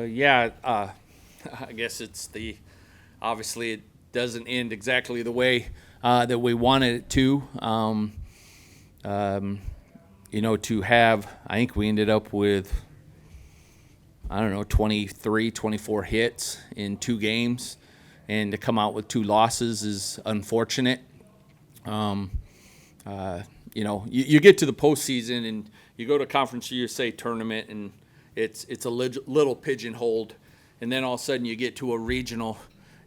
I guess obviously it doesn't end exactly the way that we wanted it to. To have, I think we ended up with, 23, 24 hits in 2 games, and to come out with 2 losses is unfortunate. You get to the postseason and you go to Conference USA tournament and it's a little pigeonholed, and then all of a sudden you get to a regional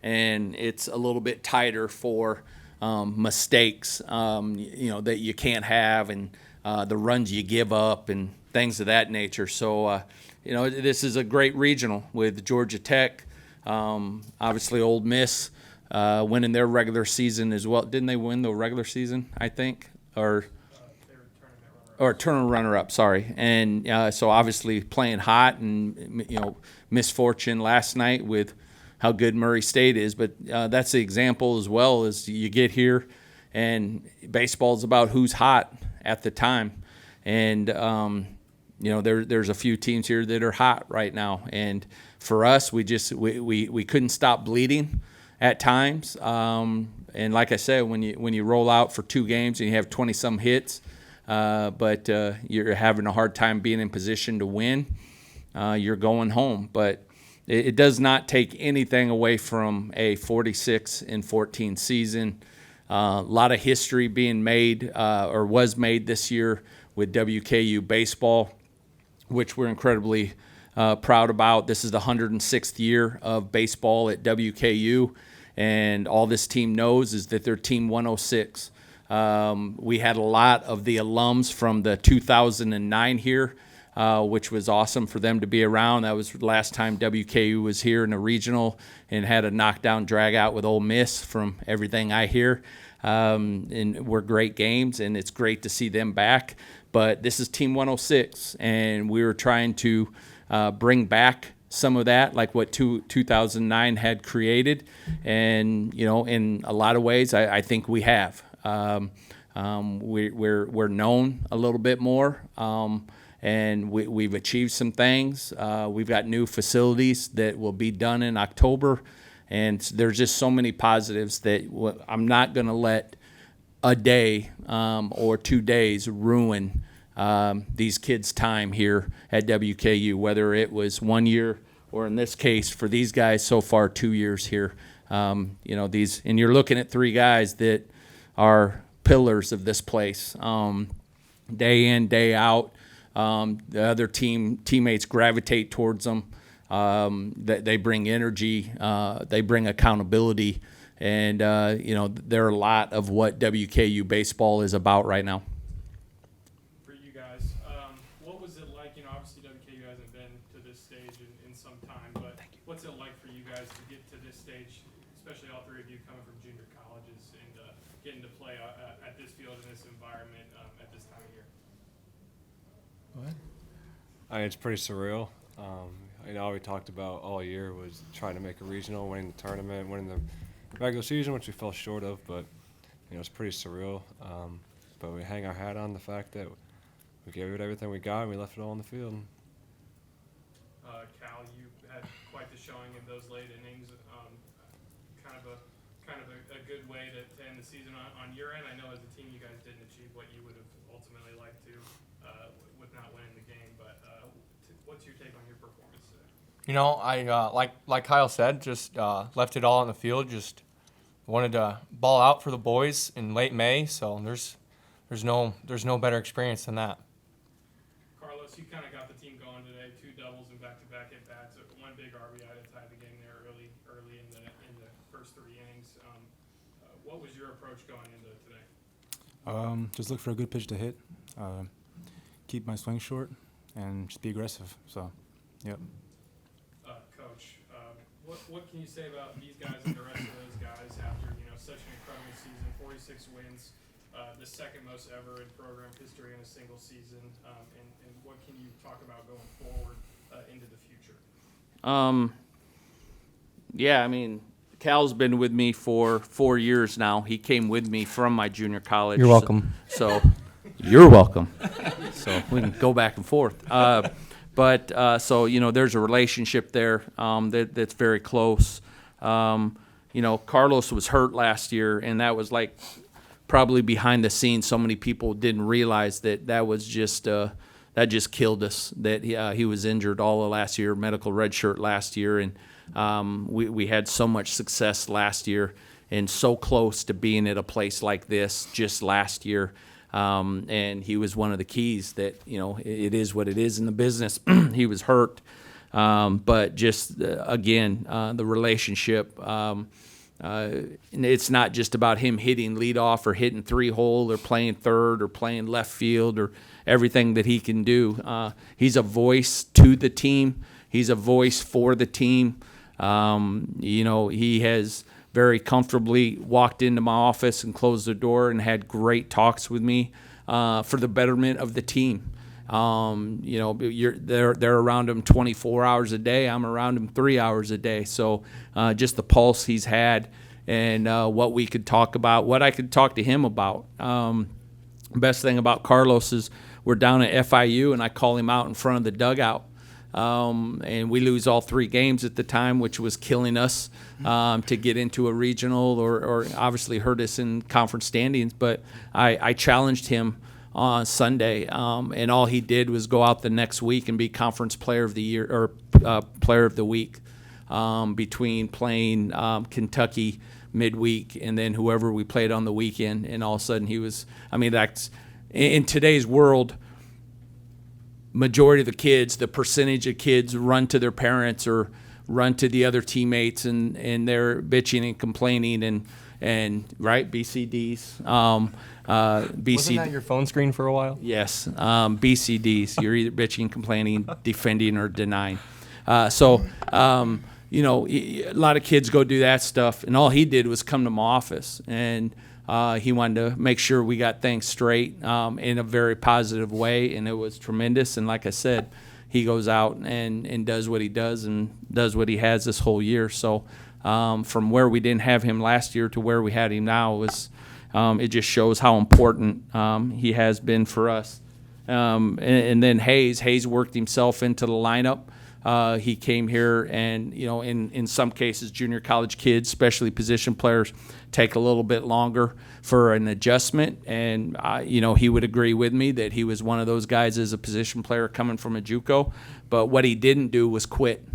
and it's a little bit tighter for mistakes, that you can't have, and the runs you give up and things of that nature. So, this is a great regional with Georgia Tech, obviously Ole Miss winning their regular season as well. Didn't they win the regular season, I think? Or tournament runner-up, sorry. And so obviously playing hot, and, misfortune last night with how good Murray State is. But that's the example as well, as you get here, and baseball is about who's hot at the time. And, there's a few teams here that are hot right now. And for us, we couldn't stop bleeding at times. And like I said, when you roll out for 2 games and you have 20-some hits, but you're having a hard time being in position to win, you're going home. But it does not take anything away from a 46-14 season. A lot of history being made or was made this year with WKU baseball, which we're incredibly proud about. This is the 106th year of baseball at WKU, and all this team knows is that they're Team 106. We had a lot of the alums from the 2009 here, which was awesome for them to be around. That was the last time WKU was here in a regional and had a knockdown drag out with Ole Miss, from everything I hear. And were great games, and it's great to see them back. But this is Team 106, and we were trying to bring back some of that, like what 2009 had created. And, in a lot of ways, I think we have. We're known a little bit more, and we've achieved some things. We've got new facilities that will be done in October, and there's just so many positives that I'm not going to let a day or 2 days ruin these kids' time here at WKU, whether it was 1 year or, in this case, for these guys so far, 2 years here. And you're looking at 3 guys that are pillars of this place, day in, day out. The other teammates gravitate towards them. They bring energy. They bring accountability. And, they're a lot of what WKU baseball is about right now. For you guys, what was it like? Obviously WKU hasn't been to this stage in some time, but what's it like for you guys to get to this stage, especially all 3 of you coming from junior colleges and getting to play at this field in this environment at this time of year? It's pretty surreal. All we talked about all year was trying to make a regional, winning the tournament, winning the regular season, which we fell short of, but it's pretty surreal. But we hang our hat on the fact that we gave it everything we got, and we left it all on the field. Cal, you had quite the showing in those late innings. Kind of a good way to end the season on your end. I know as a team you guys didn't achieve what you would have ultimately liked to with not winning the game, but what's your take on your performance today? I like Kyle said, just left it all on the field. Just wanted to ball out for the boys in late May. So there's no better experience than that. Carlos, you kind of got the team going today. 2 doubles and back-to-back at bats. 1 big RBI to tie the game there early in the first 3 innings. What was your approach going into today? Just look for a good pitch to hit. Keep my swing short and just be aggressive. So, yep. Coach, what can you say about these guys and the rest of those guys after such an incredible season, 46 wins, the second most ever in program history in a single season, and what can you talk about going forward into the future? Cal's been with me for 4 years now. He came with me from my junior college. You're welcome. So you're welcome. So we can go back and forth. But so there's a relationship there that's very close. Carlos was hurt last year, and that was like probably behind the scenes. So many people didn't realize that was just that just killed us. That he was injured all of last year, medical redshirt last year, and we had so much success last year, and so close to being at a place like this just last year. And he was one of the keys that, it is what it is in the business. He was hurt. But just, again, the relationship, it's not just about him hitting leadoff or hitting 3-hole or playing third or playing left field or everything that he can do. He's a voice to the team. He's a voice for the team. He has very comfortably walked into my office and closed the door and had great talks with me for the betterment of the team. They're around him 24 hours a day. I'm around him 3 hours a day. So just the pulse he's had and what we could talk about, what I could talk to him about. Best thing about Carlos is we're down at FIU, and I call him out in front of the dugout. And we lose all 3 games at the time, which was killing us to get into a regional or obviously hurt us in conference standings. But I challenged him on Sunday, and all he did was go out the next week and be conference player of the year or player of the week between playing Kentucky midweek and then whoever we played on the weekend. And all of a sudden he was – that's in today's world – majority of the kids, the percentage of kids run to their parents or run to the other teammates and they're bitching and complaining and right, BCDs. Wasn't that your phone screen for a while? Yes, BCDs. You're either bitching, complaining, defending, or denying. A lot of kids go do that stuff, and all he did was come to my office and he wanted to make sure we got things straight in a very positive way, and it was tremendous. And like I said, he goes out and does what he does and does what he has this whole year. So from where we didn't have him last year to where we had him now was it just shows how important he has been for us. And then Hayes worked himself into the lineup. He came here and, in some cases, junior college kids, especially position players, take a little bit longer for an adjustment. And, he would agree with me that he was one of those guys as a position player coming from a JUCO. But what he didn't do was quit.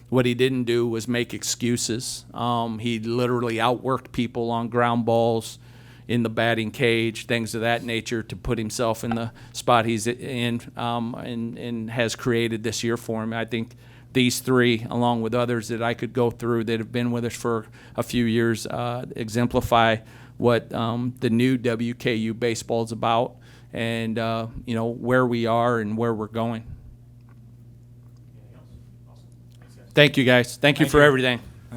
What he didn't do was make excuses. He literally outworked people on ground balls, in the batting cage, things of that nature, to put himself in the spot he's in and has created this year for him. I think these 3, along with others that I could go through that have been with us for a few years, exemplify what the new WKU baseball is about and, where we are and where we're going. Thank you, guys. Thank you for everything.